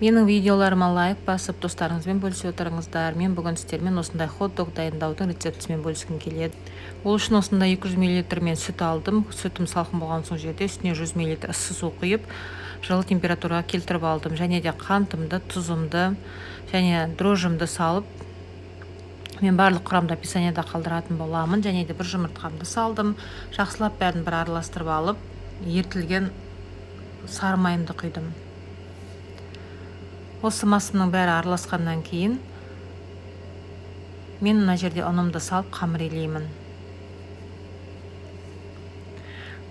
Менің видеоларыма лайк басып, достарыңызбен бөлісіп отырыңыздар. Мен бүгін сіздермен осындай хот-дог дайындаудың рецептісімен бөліскім келеді. Ол үшін осында 200 мл мен сүт алдым. Сүтім салқын болған соң жерде үстіне 100 мл ыссы су құйып, жылы температураға келтіріп алдым. Және де қантымды, тұзымды және дрожжымды салып, мен барлық құрамды описаниеда қалдыратын боламын. Және де бір жұмыртқамды салдым. Жақсылап бәрін бір араластырып алып, ертілген сары майымды құйдым. Осы масымның бәрі араласқаннан кейін мен мына жерде ұнымды салып қамыр илеймін.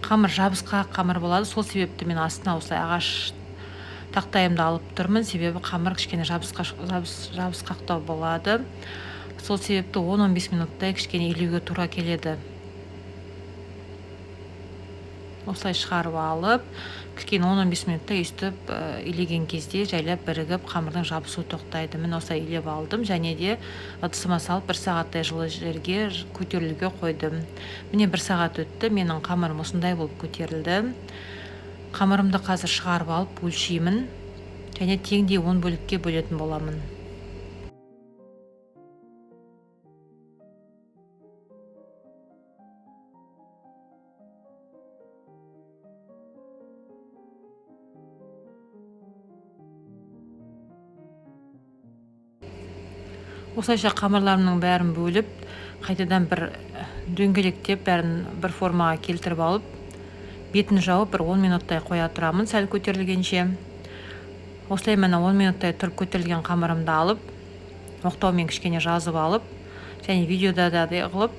Қамыр жабысқақ қамыр болады, сол себепті мен астына осылай ағаш тақтайымды алып тұрмын, себебі қамыр кішкене жабысқақтау болады. Сол себепті 10-15 минуттай кішкене илеуге тура келеді. Осылай шығарып алып, кішкене 10-15 минутта өстіп илеген кезде жайлап бірігіп қамырдың жабысуы тоқтайды. Мен осылай илеп алдым, және де ыдысыма салып 1 сағаттай жылы жерге көтерілуге қойдым. Міне 1 сағат өтті, менің қамырым осындай болып көтерілді. Қамырымды қазір шығарып алып өлшеймін, және теңдей 10 бөлікке бөлетін боламын. Осылайша қамырларымның бәрін бөліп, қайтадан бір дөңгелектеп, бәрін бір формаға келтіріп алып, бетін жауып бір 10 минуттай қоя тұрамын, сәл көтерілгенше. Осылай мені 10 минуттай тұрып көтерілген қамырымды алып, оқтаумен кішкене жазып алып, және видеода да қылып,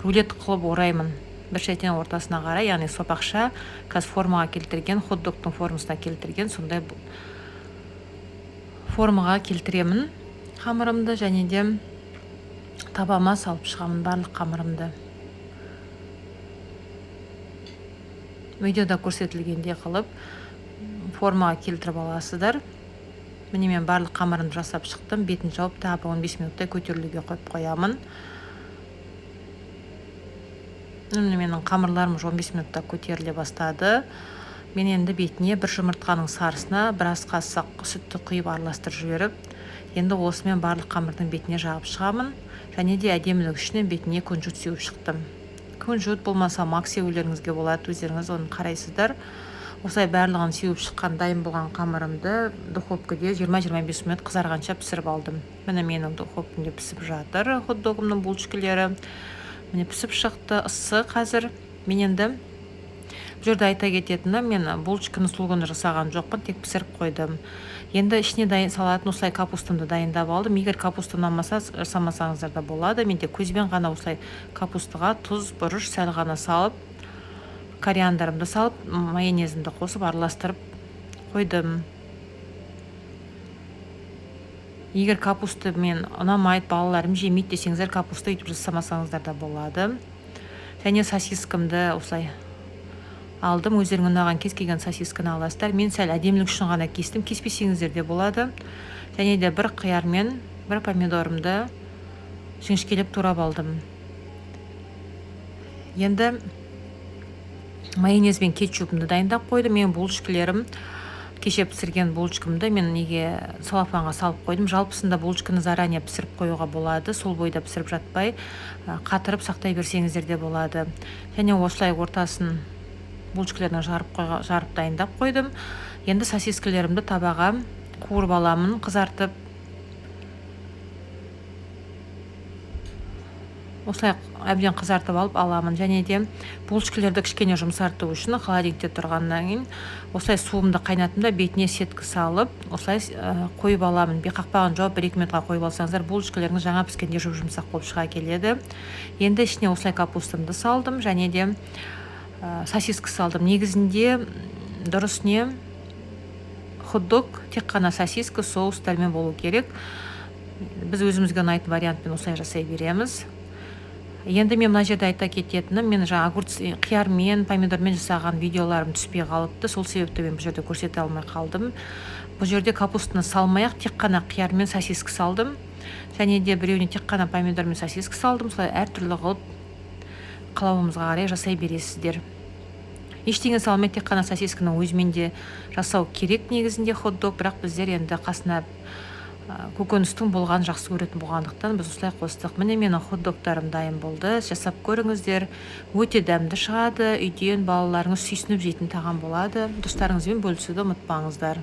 рулет қылып ораймын. Бір шеттен ортасына қарай, яғни сопақша, қазір формаға келтірген, хот-догтың формасына келтірген, сондай формаға келтіремін қамырымды, және де табама салып шығамын барлық қамырымды. Видеода көрсетілгенде қылып формаға келтіріп аласыздар. Міне мен барлық қамырымды жасап шықтым, бетін жауып тағы 15 минуттай көтерілуге қойып қоямын. Менің қамырларым 15 минутта көтеріле бастады. Мен енді бетіне бір жұмыртқаның сарысына біраз қасық сүтті құйып араластырып жіберіп, енді осымен барлық қамырдың бетіне жағып шығамын, және де әдемілік үшін бетіне күнжіт сеуіп шықтым. Күнжіт болмаса мак сеулеріңізге болады, өздеріңіз оны қарайсыздар. Осылай барлығын сеуіп шыққан дайын болған қамырымды духовкада 20-25 минут қызарғанша пісіріп алдым. Міне менің духовкамда пісіп жатыр хот-догымның булочкалары. Міне пісіп шықты, ыссы қазір. Мен енді бұл жерде айта кететіні, мен булочканы сұлғыны жасаған жоқпын, тек пісіріп қойдым. Енді ішіне салатын осылай капустамды дайындап алдым. Егер капуста ұнамаса, жасамасаңыздар да болады. Мен де көзбен ғана осылай капустаға тұз, бұрыш сәл ғана салып, кориандарымды салып, майонезімді қосып араластырып қойдым. Егер капуста мен ұнамайды, балаларым жемейді десеңіздер, капуста өйтіп жасамасаңыздар да болады. Және сосискамды осылай алдым. Өздерің ұнаған кез келген сосисканы аласыздар. Мен сәл әдемілік үшін ғана кестім, кеспесеңіздер де болады. Және де бір қияр мен бір помидорымды жіңішкелеп турап алдым. Енді майонез бен кетчупымды дайындап қойдым. Мен булочкаларым, кеше пісірген булочкамды мен неге салафанға салып қойдым. Жалпысында булочканы заранее пісіріп қоюға болады. Сол бойда пісіріп жатпай, қатырып сақтай берсеңіздер де болады. Және осылай ортасын булочкаларына жарып дайындап қойдым. Енді сосискаларымды табаға қуырып аламын, қызартып. Осылай әбден қызартып алып аламын. Және де булочкаларды кішкене жұмсарту үшін холодильникте тұрғаннан кейін осылай суымды қайнатымда бетіне сетка салып, осылай қойып аламын. Қақпағын жауып 1-2 минутқа қойып алсаңыздар, булочкаларыңыз жаңа піскенде жұмсақ болып шыға келеді. Енді ішіне осылай капустамды салдым, және де сосиска салдым. Негізінде дұрыс не хот-дог тек қана сосиска соустармен болу керек. Біз өзімізге ұнайтын вариантпен осылай жасай береміз. Енді мен мына жерде айта кететінім, мен қиярмен, помидормен жасаған видеоларым түспей қалыпты. Сол себепті мен бұл жерде көрсете алмай қалдым. Бұл жерде капустаны салмай-ақ тек қана қиярмен сосиска салдым. Және де біреуіне тек қана помидормен сосиска салдым. Солай әртүрлі қылып қалауымызға қарай жасай бересіздер. ештеңе салмай тек қана сосисканы өзімен де жасау керек негізінде хот-дог, бірақ біздер енді қасына көкөністің болғанын жақсы көретін болғандықтан біз осылай қостық. Міне менің хот-догтарым дайын болды. Жасап көріңіздер. Өте дәмді шығады. Үйден балаларыңыз сүйсініп жейтін тағам болады. Достарыңызбен бөлісуді ұмытпаңыздар.